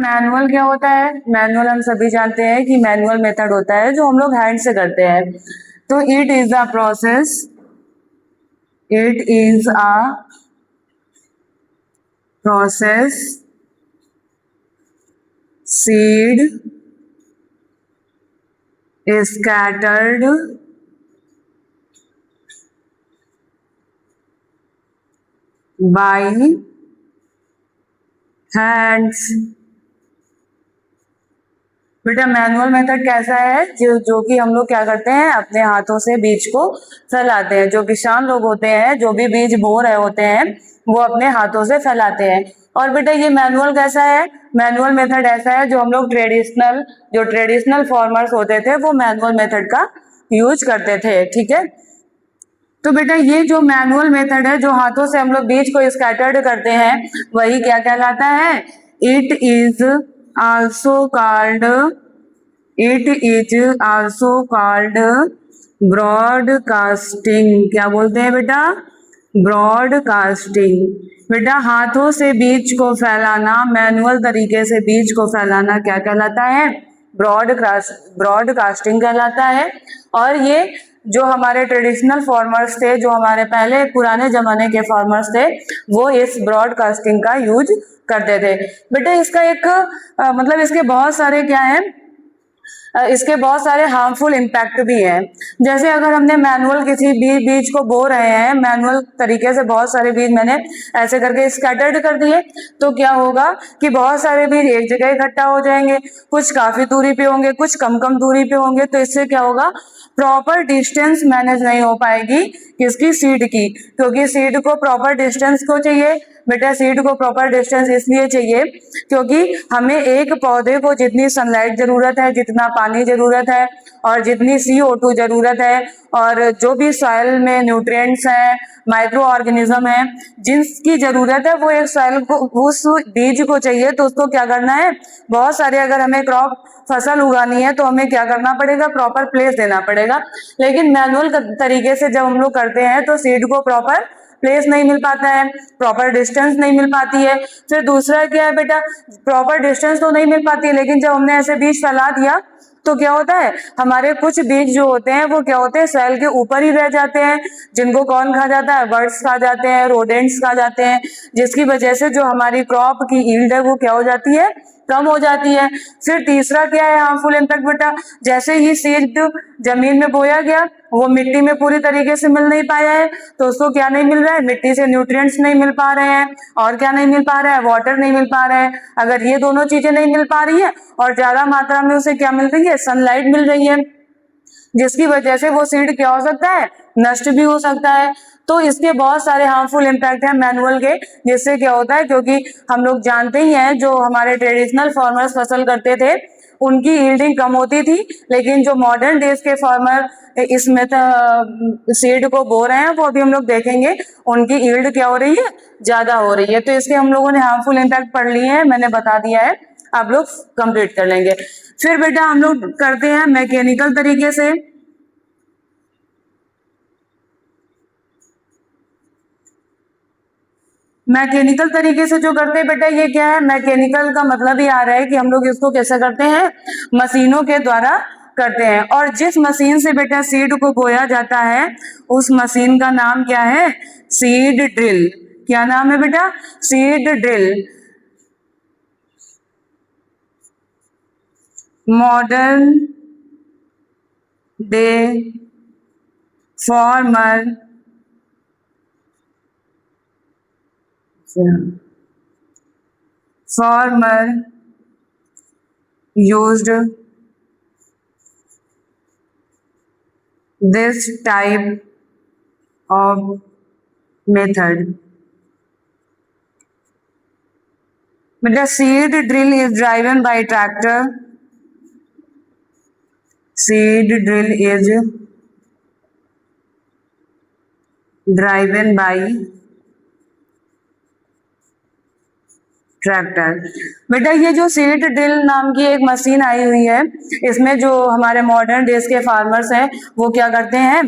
Manual क्या होता है? मैनुअल हम सभी जानते हैं कि मैनुअल मेथड होता है जो हम लोग हैंड से करते हैं। तो it is a process, it is a process seed scattered by hands। बेटा मैनुअल मेथड कैसा है? जो कि हम लोग क्या करते हैं, अपने हाथों से बीज को फैलाते हैं। जो किसान लोग होते हैं, जो भी बीज बो रहे होते हैं, वो अपने हाथों से फैलाते हैं। और बेटा ये मैनुअल कैसा है? मैनुअल मेथड ऐसा है जो हम लोग ट्रेडिशनल फार्मर्स होते थे वो मैनुअल मेथड का यूज करते थे। ठीक है, तो बेटा ये जो मैनुअल मेथड है, जो हाथों से हम लोग बीज को स्कैटर्ड करते हैं, वही क्या कहलाता है? It is also called broadcasting. क्या बोलते हैं बेटा? ब्रॉडकास्टिंग। बेटा हाथों से बीज को फैलाना, मैनुअल तरीके से बीज को फैलाना क्या कहलाता है? ब्रॉडकास्टिंग कहलाता है। और ये जो हमारे ट्रेडिशनल फार्मर्स थे, जो हमारे पहले पुराने जमाने के फार्मर्स थे, वो इस ब्रॉडकास्टिंग का यूज करते थे। बेटा इसका एक मतलब इसके बहुत सारे क्या है, इसके बहुत सारे हार्मफुल इम्पैक्ट भी हैं। जैसे अगर हमने मैनुअल किसी बीज को बो रहे हैं, मैनुअल तरीके से बहुत सारे बीज मैंने ऐसे करके स्कैटर्ड कर दिए, तो क्या होगा कि बहुत सारे बीज एक जगह इकट्ठा हो जाएंगे, कुछ काफी दूरी पे होंगे, कुछ कम कम दूरी पे होंगे। तो इससे क्या होगा, प्रॉपर डिस्टेंस मैनेज नहीं हो पाएगी किसकी? सीड की। क्योंकि सीड को प्रॉपर डिस्टेंस क्यों चाहिए बेटा? सीड को प्रॉपर डिस्टेंस इसलिए चाहिए क्योंकि हमें एक पौधे को जितनी सनलाइट जरूरत है, जितना पानी जरूरत है, और जितनी CO2 जरूरत है, और जो भी सॉइल में न्यूट्रिएंट्स हैं, माइक्रो ऑर्गेनिज्म है, जिसकी जरूरत है, वो एक सॉइल को, उस बीज को चाहिए। तो उसको क्या करना है, बहुत सारे अगर हमें क्रॉप फसल उगानी है तो हमें क्या करना पड़ेगा? प्रॉपर प्लेस देना पड़ेगा। लेकिन मैनुअल तरीके से जब हम लोग करते हैं तो सीड को प्रॉपर प्लेस नहीं मिल पाता है, प्रॉपर डिस्टेंस नहीं मिल पाती है। फिर दूसरा क्या है बेटा, प्रॉपर डिस्टेंस तो नहीं मिल पाती है, लेकिन जब हमने ऐसे बीज फैला दिया तो क्या होता है, हमारे कुछ बीज जो होते हैं वो क्या होते हैं, सॉइल के ऊपर ही रह जाते हैं, जिनको कौन खा जाता है? बर्ड्स खा जाते हैं, रोडेंट्स खा जाते हैं, जिसकी वजह से जो हमारी क्रॉप की यील्ड है वो क्या हो जाती है? कम हो जाती है। फिर तीसरा क्या है हार्मफुल इम्पैक्ट बेटा, जैसे ही सीड जमीन में बोया गया, वो मिट्टी में पूरी तरीके से मिल नहीं पाया है, तो उसको क्या नहीं मिल रहा है? मिट्टी से न्यूट्रिएंट्स नहीं मिल पा रहे हैं, और क्या नहीं मिल पा रहा है? वाटर नहीं मिल पा रहा है। अगर ये दोनों चीजें नहीं मिल पा रही है और ज्यादा मात्रा में उसे क्या मिल रही है? सनलाइट मिल रही है, जिसकी वजह से वो सीड क्या हो सकता है? नष्ट भी हो सकता है। तो इसके बहुत सारे हार्मफुल इम्पैक्ट हैं मैनुअल के, जिससे क्या होता है, क्योंकि हम लोग जानते ही हैं जो हमारे ट्रेडिशनल फार्मर्स फसल करते थे उनकी यील्डिंग कम होती थी, लेकिन जो मॉडर्न डेज के फार्मर इसमें सीड को बो रहे हैं, वो अभी हम लोग देखेंगे उनकी यील्ड क्या हो रही है? ज्यादा हो रही है। तो इसके हम लोगों ने हार्मफुल इम्पैक्ट पढ़ लिए हैं, मैंने बता दिया है, आप लोग कंप्लीट कर लेंगे। फिर बेटा हम लोग करते हैं मैकेनिकल तरीके से। मैकेनिकल तरीके से जो करते हैं बेटा, ये क्या है? मैकेनिकल का मतलब ही आ रहा है कि हम लोग इसको कैसे करते हैं? मशीनों के द्वारा करते हैं। और जिस मशीन से बेटा सीड को बोया जाता है, उस मशीन का नाम क्या है? Seed drill. क्या नाम है बेटा? Seed drill. Modern day farmer used this type of method. The seed drill is driven by tractor. Seed drill is driven by tractor. बेटा ये जो सीड ड्रिल नाम की एक मशीन आई हुई है, इसमें जो हमारे मॉडर्न डेज के फार्मर्स हैं वो क्या करते हैं?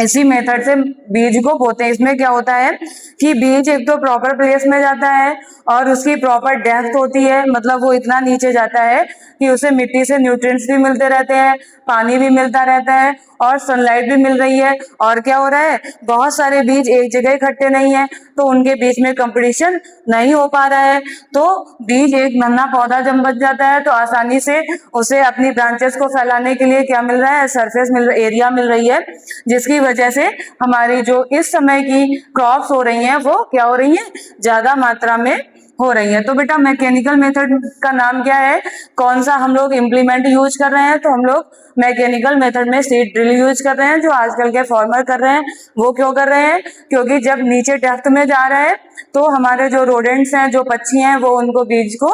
इसी मेथड से बीज को बोते हैं। इसमें क्या होता है कि बीज एक तो प्रॉपर प्लेस में जाता है और उसकी प्रॉपर डेप्थ होती है, मतलब वो इतना नीचे जाता है कि उसे मिट्टी से न्यूट्रिएंट्स भी मिलते रहते हैं, पानी भी मिलता रहता है और सनलाइट भी मिल रही है। और क्या हो रहा है, बहुत सारे बीज एक जगह इकट्ठे नहीं है तो उनके बीच में कंपटीशन नहीं हो पा रहा है, तो बीज एक नन्हा पौधा जब बच जाता है तो आसानी से उसे अपनी ब्रांचेस को फैलाने के लिए क्या मिल रहा है, सरफेस एरिया मिल रही है, जिसकी वजह से हमारी जो इस समय की क्रॉप्स हो रही हैं वो क्या हो रही हैं, ज्यादा मात्रा में हो रही है। तो बेटा मैकेनिकल मेथड का नाम क्या है, कौन सा हम लोग इम्प्लीमेंट यूज कर रहे हैं, तो हम लोग मैकेनिकल मेथड में सीड ड्रिल यूज कर रहे हैं, जो आजकल के फार्मर कर रहे हैं। वो क्यों कर रहे हैं, क्योंकि जब नीचे डेप्थ में जा रहा है तो हमारे जो रोडेंट्स हैं, जो पक्षी हैं, वो उनको बीज को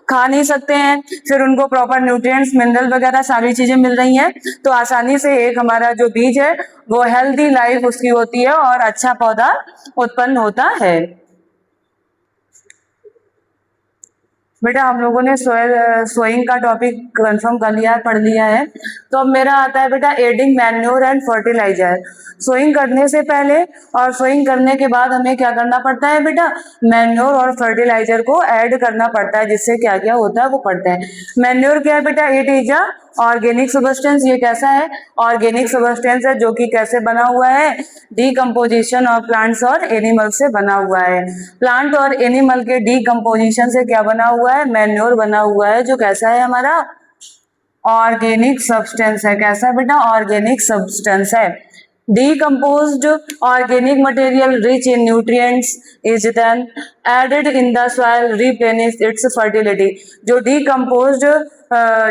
खा नहीं सकते हैं, फिर उनको प्रॉपर न्यूट्रिएंट्स, मिनरल वगैरह सारी चीजें मिल रही हैं, तो आसानी से एक हमारा जो बीज है वो हेल्दी लाइफ उसकी होती है और अच्छा पौधा उत्पन्न होता है। बेटा हम लोगों ने सोइंग का टॉपिक कंफर्म कर लिया है, पढ़ लिया है। तो अब मेरा आता है बेटा adding manure and fertiliser. Sowing करने से पहले और सोइंग करने के बाद हमें क्या करना पड़ता है बेटा, मैन्योर और फर्टिलाइजर को ऐड करना पड़ता है, जिससे क्या क्या होता है वो पढ़ते हैं। मैन्योर क्या है बेटा, it is a organic substance. ये कैसा है, ऑर्गेनिक सब्सटेंस है, जो कि कैसे बना हुआ है, डीकम्पोजिशन ऑफ प्लांट्स और एनिमल से बना हुआ है। प्लांट और एनिमल के डीकम्पोजिशन से क्या बना हुआ है, मैन्योर बना हुआ है, जो कैसा है हमारा, ऑर्गेनिक सब्सटेंस है। कैसा है बेटा, ऑर्गेनिक सब्सटेंस है। Decomposed organic material rich in nutrients is then added in the soil, replenish its fertility। जो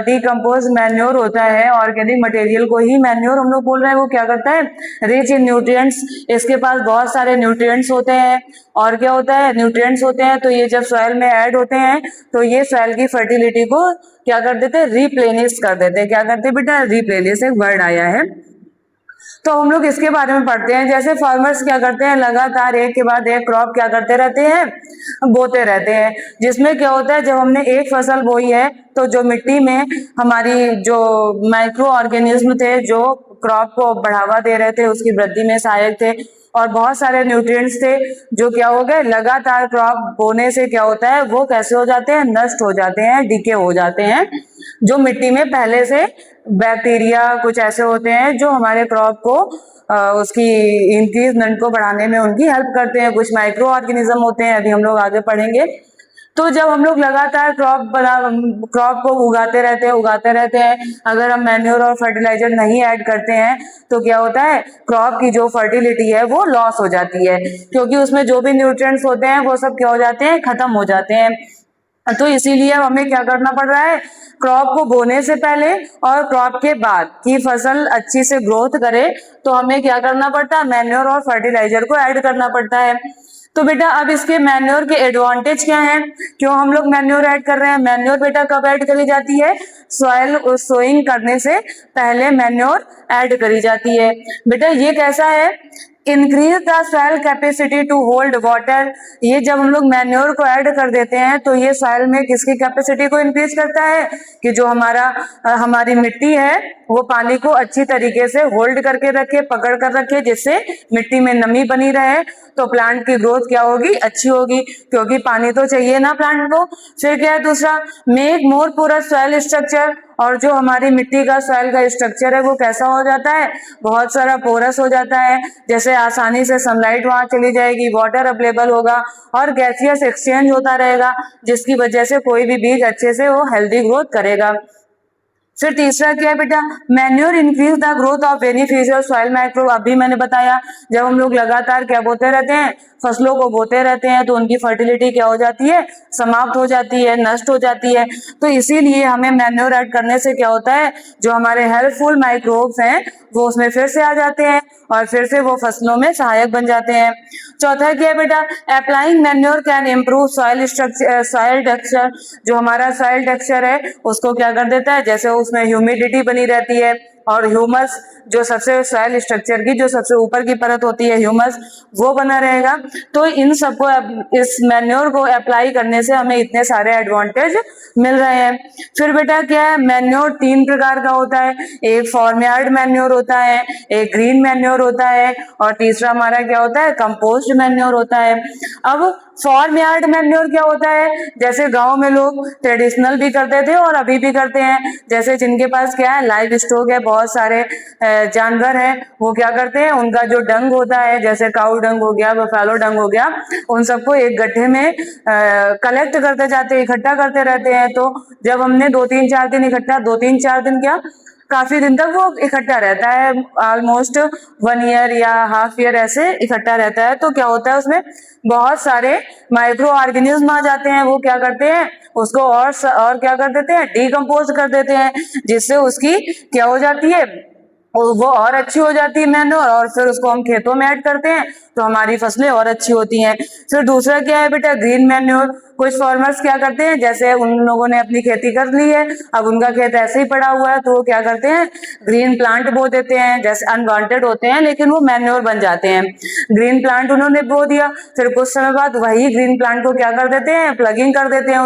decomposed मैन्योर होता है, ऑर्गेनिक मटेरियल को ही मैन्योर हम लोग बोल रहे हैं, वो क्या करता है, रिच इन न्यूट्रिएंट्स, इसके पास बहुत सारे न्यूट्रिएंट्स होते हैं। और क्या होता है, न्यूट्रिएंट्स होते हैं, तो ये जब सॉइल में ऐड होते हैं तो ये सॉइल की फर्टिलिटी को क्या कर देते हैं, रिप्लेनिश कर देते हैं। क्या करते हैं बेटा, रिप्लेनिश एक वर्ड आया है, तो हम लोग इसके बारे में पढ़ते हैं। जैसे फार्मर्स क्या करते हैं, लगातार एक के बाद एक क्रॉप क्या करते रहते हैं, बोते रहते हैं, जिसमें क्या होता है, जब हमने एक फसल बोई है तो जो मिट्टी में हमारी जो माइक्रो ऑर्गेनिज्म थे, जो क्रॉप को बढ़ावा दे रहे थे, उसकी वृद्धि में सहायक थे, और बहुत सारे न्यूट्रिएंट्स थे, जो क्या हो गए, लगातार क्रॉप बोने से क्या होता है, वो कैसे हो जाते हैं, नष्ट हो जाते हैं, डीके हो जाते हैं। जो मिट्टी में पहले से बैक्टीरिया कुछ ऐसे होते हैं जो हमारे क्रॉप को उसकी इंक्रीजमेंट को बढ़ाने में उनकी हेल्प करते हैं, कुछ माइक्रो ऑर्गेनिज्म होते हैं, अभी हम लोग आगे पढ़ेंगे। तो जब हम लोग लगातार क्रॉप को उगाते रहते हैं, अगर हम मैन्योर और फर्टिलाइजर नहीं ऐड करते हैं तो क्या होता है, क्रॉप की जो फर्टिलिटी है वो लॉस हो जाती है, क्योंकि उसमें जो भी न्यूट्रिएंट्स होते हैं वो सब क्या हो जाते हैं, खत्म हो जाते हैं। तो इसीलिए हमें क्या करना पड़ रहा है, क्रॉप को बोने से पहले और क्रॉप के बाद की फसल अच्छी से ग्रोथ करे तो हमें क्या करना पड़ता है, मैन्योर और फर्टिलाइजर को ऐड करना पड़ता है। तो बेटा अब इसके मैन्योर के एडवांटेज क्या हैं, क्यों हम लोग मैन्योर ऐड कर रहे हैं। मैन्योर बेटा कब ऐड करी जाती है, सॉइल सोइंग करने से पहले मैन्योर ऐड करी जाती है। बेटा ये कैसा है, increase the soil capacity to hold water. ये जब हम लोग मैन्योर को ऐड कर देते हैं तो ये सॉइल में किसकी कैपेसिटी को इंक्रीज करता है, कि जो हमारी मिट्टी है वो पानी को अच्छी तरीके से होल्ड करके रखे, पकड़ कर रखे, जिससे मिट्टी में नमी बनी रहे, तो प्लांट की ग्रोथ क्या होगी, अच्छी होगी, क्योंकि पानी तो चाहिए ना प्लांट को। फिर क्या है दूसरा, make more porous soil structure. और जो हमारी मिट्टी का सॉइल का स्ट्रक्चर है वो कैसा हो जाता है, बहुत सारा पोरस हो जाता है, जैसे आसानी से सनलाइट वहां चली जाएगी, वाटर अवेलेबल होगा और गैसियस एक्सचेंज होता रहेगा, जिसकी वजह से कोई भी बीज अच्छे से वो हेल्दी ग्रोथ करेगा। फिर तीसरा क्या है बेटा, manure increase the growth of beneficial soil microbe. अभी मैंने बताया, जब हम लोग लगातार क्या बोते रहते हैं, फसलों को बोते रहते हैं, तो उनकी फर्टिलिटी क्या हो जाती है, समाप्त हो जाती है, नष्ट हो जाती है। तो इसीलिए हमें मैन्योर ऐड करने से क्या होता है, जो हमारे हेल्पफुल माइक्रोब्स हैं वो उसमें फिर से आ जाते हैं और फिर से वो फसलों में सहायक बन जाते हैं। चौथा क्या है बेटा, applying manure can improve soil structure, soil texture. जो हमारा सॉइल टेक्सचर है उसको क्या कर देता है, जैसे उसमें ह्यूमिडिटी बनी रहती है और ह्यूमस जो सबसे सॉइल स्ट्रक्चर की जो सबसे ऊपर की परत होती है ह्यूमस, वो बना रहेगा। तो इन सबको इस मैन्योर को अप्लाई करने से हमें इतने सारे एडवांटेज मिल रहे हैं। फिर बेटा क्या है, मैन्योर 3 प्रकार का होता है, एक फार्मयार्ड मैन्योर होता है, एक ग्रीन मैन्योर होता है और तीसरा हमारा क्या होता है, कंपोस्ट मैन्योर होता है। अब फार्मयार्ड मैन्योर क्या होता है, जैसे गांव में लोग ट्रेडिशनल भी करते थे और अभी भी करते हैं, जैसे जिनके पास क्या है लाइव स्टॉक है, बहुत सारे जानवर हैं, वो क्या करते हैं, उनका जो डंग होता है, जैसे काऊ डंग हो गया, बफेलो डंग हो गया, उन सबको एक गड्ढे में कलेक्ट करते जाते हैं, इकट्ठा करते रहते हैं। तो जब हमने 2-3-4 दिन इकट्ठा, 2-3-4 दिन क्या काफी दिन तक वो इकट्ठा रहता है, ऑलमोस्ट 1 ईयर या हाफ ईयर ऐसे इकट्ठा रहता है। तो क्या होता है, उसमें बहुत सारे माइक्रो ऑर्गेनिज्म आ जाते हैं, वो क्या करते हैं उसको और क्या कर देते हैं, डिकम्पोज कर देते हैं, जिससे उसकी क्या हो जाती है, वो और अच्छी हो जाती है मैन्योर, और फिर उसको हम खेतों में ऐड करते हैं तो हमारी फसलें और अच्छी होती हैं। फिर दूसरा क्या है बेटा, ग्रीन मैन्योर। कुछ फार्मर्स क्या करते हैं, जैसे उन लोगों ने अपनी खेती कर ली है, अब उनका खेत ऐसे ही पड़ा हुआ है, तो वो क्या करते हैं, ग्रीन प्लांट बो देते हैं, जैसे अनवांटेड होते हैं लेकिन वो मैन्योर बन जाते हैं। ग्रीन प्लांट उन्होंने बो दिया, फिर कुछ समय बाद वही ग्रीन प्लांट को क्या कर देते हैं, प्लगिंग कर देते हैं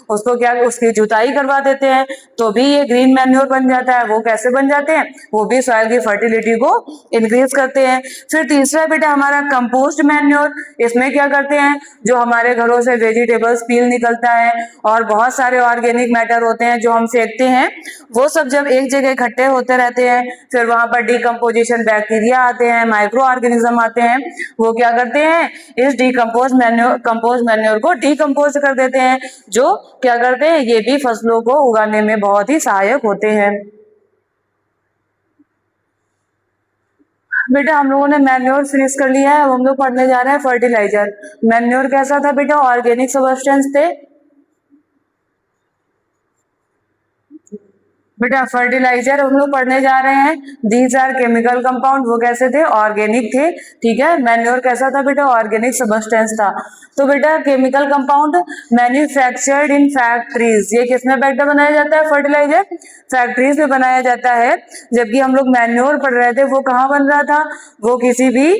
उसको क्या उसकी जुताई करवा देते हैं, तो भी ये ग्रीन मैन्योर बन जाता है। वो कैसे बन जाते हैं, वो भी सॉइल की फर्टिलिटी को इंक्रीज करते हैं। फिर तीसरा बेटा हमारा कंपोस्ट मैन्योर। इसमें क्या करते हैं, जो हमारे घरों से वेजिटेबल्स पील निकलता है और बहुत सारे ऑर्गेनिक मैटर होते हैं जो हम फेंकते हैं, वो सब जब एक जगह इकट्ठे होते रहते हैं, फिर वहां पर डिकम्पोजिशन बैक्टीरिया आते हैं, माइक्रो ऑर्गेनिज्म आते हैं, वो क्या करते हैं, इस कंपोस्ट मैन्योर को डिकम्पोज कर देते हैं, जो क्या करते हैं, ये भी फसलों को उगाने में बहुत ही सहायक होते हैं। बेटा हम लोगों ने मैन्योर फिनिश कर लिया है, अब हम लोग पढ़ने जा रहे हैं फर्टिलाइजर। मैन्योर कैसा था बेटा, ऑर्गेनिक सब्सटेंस थे। बेटा फर्टिलाइजर हम लोग पढ़ने जा रहे हैं, दीज आर केमिकल कंपाउंड, वो कैसे थे, ऑर्गेनिक थे। ठीक है, मैन्योर कैसा था बेटा, ऑर्गेनिक सब्सटेंस था। तो बेटा chemical compound manufactured in factories, ये किसमें बेटा बनाया जाता है, फर्टिलाइजर फैक्ट्रीज में बनाया जाता है। जबकि हम लोग मैन्योर पढ़ रहे थे, वो कहाँ बन रहा था, वो किसी भी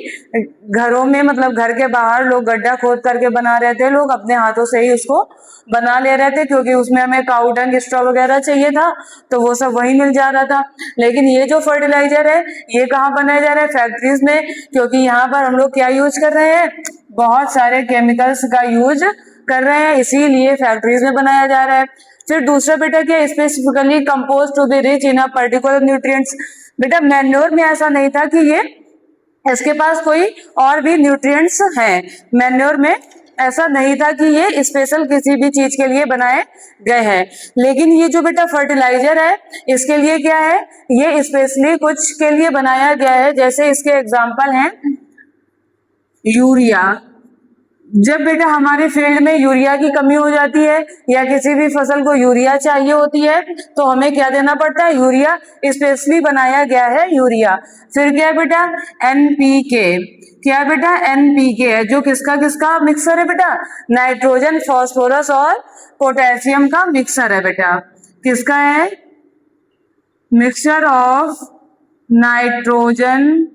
घरों में, मतलब घर के बाहर लोग गड्ढा खोद करके बना रहे थे, लोग अपने हाथों से ही उसको बना ले रहे थे, क्योंकि उसमें हमें काऊ डंग स्ट्रॉ वगैरह चाहिए था, तो वो सब वही मिल जा रहा था। लेकिन ये जो फर्टिलाइजर है, ये कहाँ बनाया जा रहा है, फैक्ट्रीज में, क्योंकि यहाँ पर हम लोग क्या यूज कर रहे हैं, बहुत सारे केमिकल्स का यूज कर रहे हैं, इसीलिए फैक्ट्रीज में बनाया जा रहा है। फिर दूसरा बेटा क्या, specifically compose to be rich in a particular nutrients. बेटा मैन्योर में ऐसा नहीं था कि ये इसके पास कोई और भी न्यूट्रिएंट्स हैं, मैन्योर में ऐसा नहीं था कि ये स्पेशल किसी भी चीज के लिए बनाए गए हैं। लेकिन ये जो बेटा फर्टिलाइजर है, इसके लिए क्या है, ये स्पेशली कुछ के लिए बनाया गया है। जैसे इसके एग्जांपल हैं यूरिया। जब बेटा हमारे फील्ड में यूरिया की कमी हो जाती है या किसी भी फसल को यूरिया चाहिए होती है, तो हमें क्या देना पड़ता है, यूरिया, स्पेशली बनाया गया है यूरिया। फिर क्या है बेटा, एनपीके। क्या है बेटा, एनपीके है, जो किसका किसका मिक्सर है बेटा, नाइट्रोजन, फास्फोरस और पोटेशियम का मिक्सर है बेटा। किसका है, mixture of nitrogen,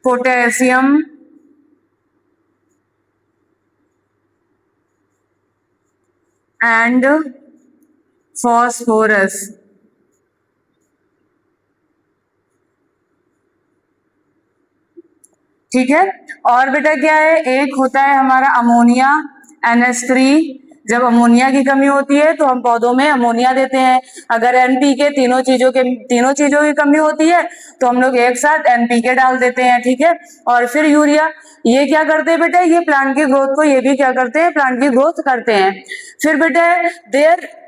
potassium and phosphorus. ठीक है, और बेटा क्या है, एक होता है हमारा अमोनिया, NH3। जब अमोनिया की कमी होती है तो हम पौधों में अमोनिया देते हैं। अगर एनपीके, तीनों चीजों की कमी होती है तो हम लोग एक साथ एनपीके डाल देते हैं। ठीक है, और फिर यूरिया, ये क्या करते हैं बेटा, ये प्लांट की ग्रोथ को, ये भी क्या करते हैं, प्लांट की ग्रोथ करते हैं। फिर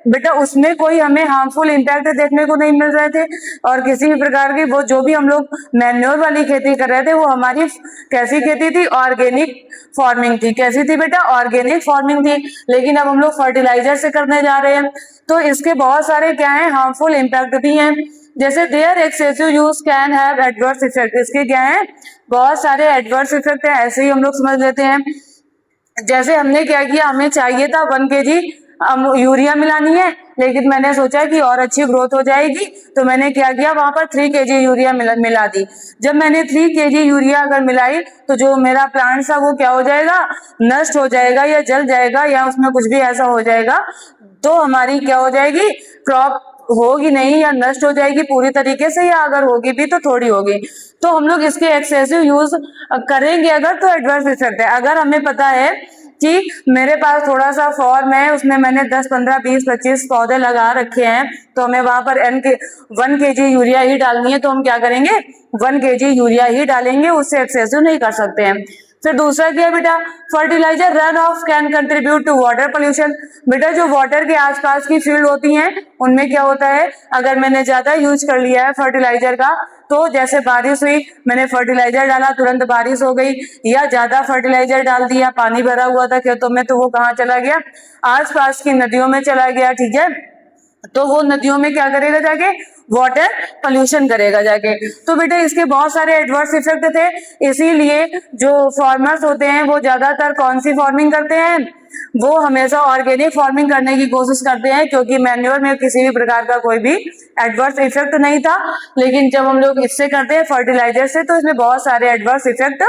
बेटा उसमें कोई हमें हार्मफुल इम्पैक्ट देखने को नहीं मिल रहे थे, और किसी भी प्रकार की, वो जो भी हम लोग मैन्योर वाली खेती कर रहे थे, वो हमारी कैसी खेती थी, ऑर्गेनिक फार्मिंग थी। कैसी थी बेटा, ऑर्गेनिक फार्मिंग थी। लेकिन अब हम लोग फर्टिलाइजर से करने जा रहे हैं, तो इसके बहुत सारे क्या है, हार्मफुल इम्पैक्ट भी हैं। जैसे there excessive use can have adverse effect, इसके क्या है, बहुत सारे एडवर्स इफेक्ट है, ऐसे ही हम लोग समझ लेते हैं। जैसे हमने क्या किया, हमें चाहिए था 1 kg यूरिया मिलानी है, लेकिन मैंने सोचा कि और अच्छी ग्रोथ हो जाएगी, तो मैंने क्या किया, वहां पर 3 kg यूरिया मिला दी। जब मैंने 3 kg यूरिया अगर मिलाई तो जो मेरा प्लांट था वो क्या हो जाएगा, नष्ट हो जाएगा या जल जाएगा या उसमें कुछ भी ऐसा हो जाएगा, तो हमारी क्या हो जाएगी, क्रॉप होगी नहीं या नष्ट हो जाएगी पूरी तरीके से, या अगर होगी भी तो थोड़ी होगी। तो हम लोग इसके एक्सेसिव यूज करेंगे अगर, तो एडवर्स इफेक्ट है। अगर हमें पता है कि मेरे पास थोड़ा सा फॉर्म है, उसमें मैंने 10, 15, 20, 25 पौधे लगा रखे हैं, तो हमें वहां पर 1 kg यूरिया ही डालनी है, तो हम क्या करेंगे, 1 kg यूरिया ही डालेंगे, उससे एक्सेसिव नहीं कर सकते हैं। फिर दूसरा क्या है बेटा, fertiliser run off can contribute to water pollution. बेटा जो वाटर के आसपास की फील्ड होती हैं उनमें क्या होता है, अगर मैंने ज्यादा यूज कर लिया है फर्टिलाइजर का, तो जैसे बारिश हुई, मैंने फर्टिलाइजर डाला, तुरंत बारिश हो गई, या ज्यादा फर्टिलाइजर डाल दिया, पानी भरा हुआ था खेतों में, तो वो कहाँ चला गया, आसपास की नदियों में चला गया, ठीक है। तो वो नदियों में क्या करेगा जाके, वाटर पोल्यूशन करेगा जाके। तो बेटा इसके बहुत सारे एडवर्स इफेक्ट थे, इसीलिए जो फार्मर्स होते हैं वो ज्यादातर कौन सी फार्मिंग करते हैं, वो हमेशा ऑर्गेनिक फार्मिंग करने की कोशिश करते हैं, क्योंकि मैन्योर में किसी भी प्रकार का कोई भी एडवर्स इफेक्ट नहीं था। लेकिन जब हम लोग इससे करते हैं फर्टिलाइजर से, तो इसमें बहुत सारे एडवर्स इफेक्ट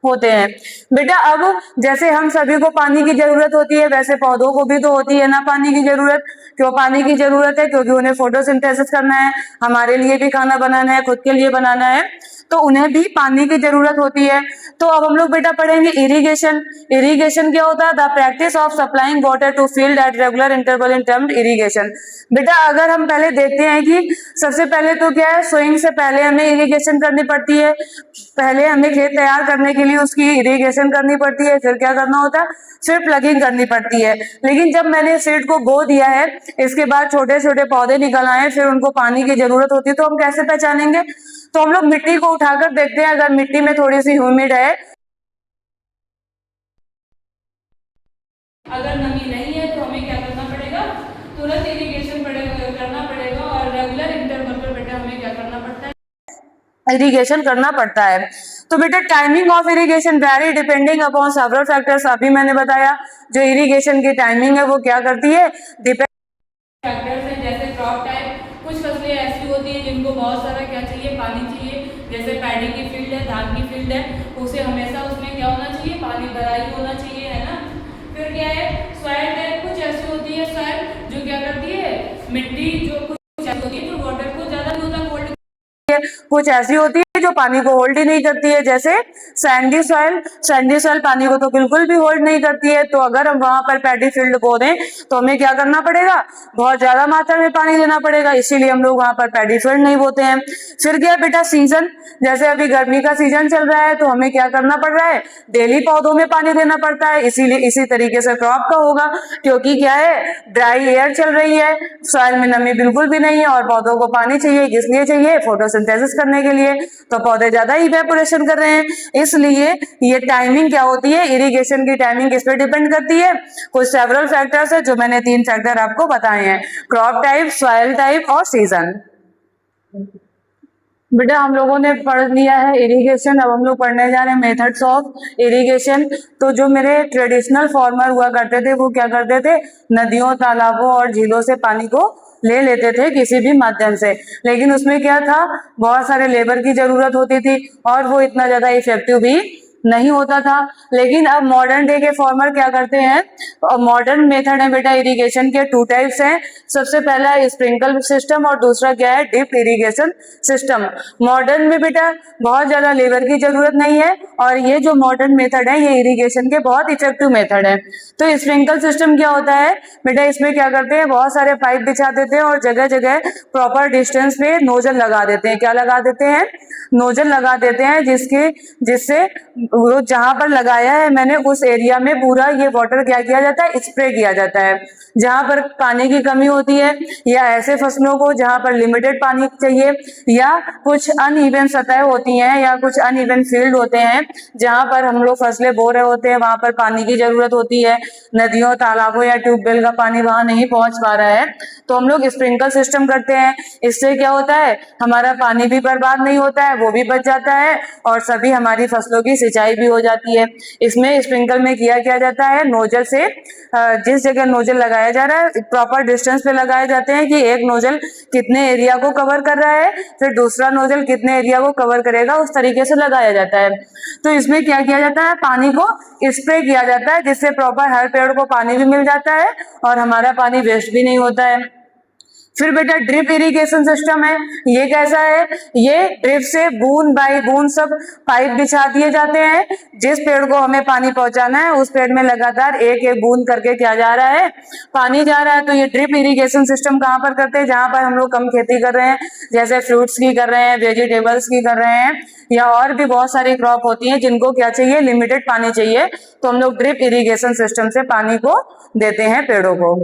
होते हैं। बेटा अब जैसे हम सभी को पानी की जरूरत होती है, वैसे पौधों को भी तो होती है ना पानी की जरूरत। क्यों पानी की जरूरत है, क्योंकि उन्हें फोटोसिंथेसिस करना है, हमारे लिए भी खाना बनाना है, खुद के लिए बनाना है, तो उन्हें भी पानी की जरूरत होती है। तो अब हम लोग बेटा पढ़ेंगे इरिगेशन। इरिगेशन क्या होता है, the practice of supplying water to field at regular interval in termed irrigation. बेटा अगर हम पहले देखते हैं कि सबसे पहले तो क्या है, सोइंग से पहले हमें इरिगेशन करनी पड़ती है, पहले हमें खेत तैयार करने के लिए उसकी इरिगेशन करनी पड़ती है, फिर क्या करना होता है, फिर प्लगिंग करनी पड़ती है। लेकिन जब मैंने सीड को बो दिया है, इसके बाद छोटे छोटे पौधे निकल आए, फिर उनको पानी की जरूरत होती है, तो हम कैसे पहचानेंगे, तो हम लोग मिट्टी को उठाकर देखते हैं, अगर मिट्टी में थोड़ी सी ह्यूमिड है, अगर नमी नहीं है तो हमें क्या करना पड़ेगा, तुरंत इरिगेशन करना पड़ेगा, और रेगुलर इंटरवल पर बेटा हमें क्या करना पड़ता है, इरिगेशन करना पड़ता है। तो बेटा timing of irrigation vary depending upon several factors. अभी मैंने बताया जो इरिगेशन की टाइमिंग है वो क्या करती है, डिपेंड फैक्टर्स हैं, जैसे क्रॉप टाइप। कुछ फसलें ऐसी होती हैं जिनको बहुत सारा क्या चाहिए, पानी चाहिए, जैसे पैडी की फील्ड है, धान की फील्ड है, उसे हमेशा उसमें क्या होना चाहिए, पानी भरा ही होना चाहिए, है ना। फिर क्या है, सॉइल टाइप कुछ ऐसी होती है सॉइल जो क्या करती है, मिट्टी जो कुछ ऐसी होती है जो वाटर को ज्यादा नहीं होता होल्ड, कुछ ऐसी होती है जो पानी को होल्ड ही नहीं करती है, जैसे सैंडी सॉइल। सैंडी सॉइल पानी को तो बिल्कुल भी होल्ड नहीं करती है। तो अगर हम वहां पर पैडी फील्ड बो दें तो हमें क्या करना पड़ेगा, बहुत ज्यादा मात्रा में पानी देना पड़ेगा, इसीलिए हम लोग वहां पर पैडी फील्ड नहीं बोते हैं। फिर क्या बेटा सीजन, जैसे अभी गर्मी का सीजन चल रहा है तो हमें क्या करना पड़ रहा है, डेली पौधों में पानी देना पड़ता है, इसीलिए इसी तरीके से क्रॉप का होगा, क्योंकि क्या है, ड्राई एयर चल रही है, सॉइल में नमी बिल्कुल भी नहीं है और पौधों को पानी चाहिए, किस लिए चाहिए, फोटोसिंथेसिस करने के लिए। तो पौधे ज्यादा इवेपोरेशन कर रहे हैं, इसलिए ये टाइमिंग क्या होती है, इरिगेशन की टाइमिंग किस पे डिपेंड करती है, कुछ सेवरल फैक्टर्स है जो मैंने 3 फैक्टर आपको बताए हैं, क्रॉप टाइप, सॉइल टाइप और सीजन। बेटा हम लोगों ने पढ़ लिया है इरिगेशन, अब हम लोग पढ़ने जा रहे हैं मेथड्स ऑफ इरिगेशन। तो जो मेरे ट्रेडिशनल फार्मर हुआ करते थे वो क्या करते थे, नदियों, तालाबों और झीलों से पानी को ले लेते थे किसी भी माध्यम से, लेकिन उसमें क्या था, बहुत सारे लेबर की जरूरत होती थी और वो इतना ज्यादा इफेक्टिव भी नहीं होता था। लेकिन अब मॉडर्न डे के फार्मर क्या करते हैं, मॉडर्न मेथड है बेटा इरिगेशन के 2 टाइप्स हैं। सबसे पहला है स्प्रिंकल सिस्टम और दूसरा क्या है, ड्रिप इरिगेशन सिस्टम। मॉडर्न में बेटा बहुत ज्यादा लेबर की जरूरत नहीं है और ये जो मॉडर्न मेथड है ये इरिगेशन के बहुत इफेक्टिव मेथड है। तो स्प्रिंकल सिस्टम क्या होता है बेटा, इसमें क्या करते हैं, बहुत सारे पाइप बिछा देते हैं और जगह जगह प्रॉपर डिस्टेंस पे नोजल लगा देते हैं। क्या लगा देते हैं, नोजल लगा देते हैं, जिससे वो जहां पर लगाया है मैंने उस एरिया में पूरा ये वाटर क्या किया जाता है, स्प्रे किया जाता है। जहां पर पानी की कमी होती है या ऐसे फसलों को जहां पर लिमिटेड पानी चाहिए या कुछ अनइवन सतह होती हैं या कुछ अनइवन फील्ड होते हैं जहां पर हम लोग फसलें बो रहे होते हैं, वहां पर पानी की जरूरत होती है, नदियों, तालाबों या ट्यूबवेल का पानी वहां नहीं पहुंच पा रहा है, तो हम लोग स्प्रिंकल सिस्टम करते हैं। इससे क्या होता है, हमारा पानी भी बर्बाद नहीं होता है, वो भी बच जाता है और सभी हमारी फसलों की सिंचाई सिंचाई भी हो जाती है। इसमें स्प्रिंकल में क्या जाता है, नोजल से जिस जगह नोजल लगाया जा रहा है प्रॉपर डिस्टेंस पे लगाए जाते हैं कि एक नोजल कितने एरिया को कवर कर रहा है, फिर दूसरा नोजल कितने एरिया को कवर करेगा, उस तरीके से लगाया जाता है। तो इसमें क्या किया जाता है, पानी को स्प्रे किया जाता है जिससे प्रॉपर हर पेड़ को पानी भी मिल जाता है और हमारा पानी वेस्ट भी नहीं होता है। फिर बेटा ड्रिप इरिगेशन सिस्टम है। ये कैसा है, ये ड्रिप से बूंद बाई बूंद सब पाइप बिछा दिए जाते हैं। जिस पेड़ को हमें पानी पहुंचाना है उस पेड़ में लगातार एक एक बूंद करके क्या जा रहा है, पानी जा रहा है। तो ये ड्रिप इरिगेशन सिस्टम कहाँ पर करते हैं, जहां पर हम लोग कम खेती कर रहे हैं, जैसे फ्रूट्स की कर रहे हैं, वेजिटेबल्स की कर रहे हैं, या और भी बहुत सारी क्रॉप होती हैं जिनको क्या चाहिए, लिमिटेड पानी चाहिए, तो हम लोग ड्रिप इरिगेशन सिस्टम से पानी को देते हैं पेड़ों को।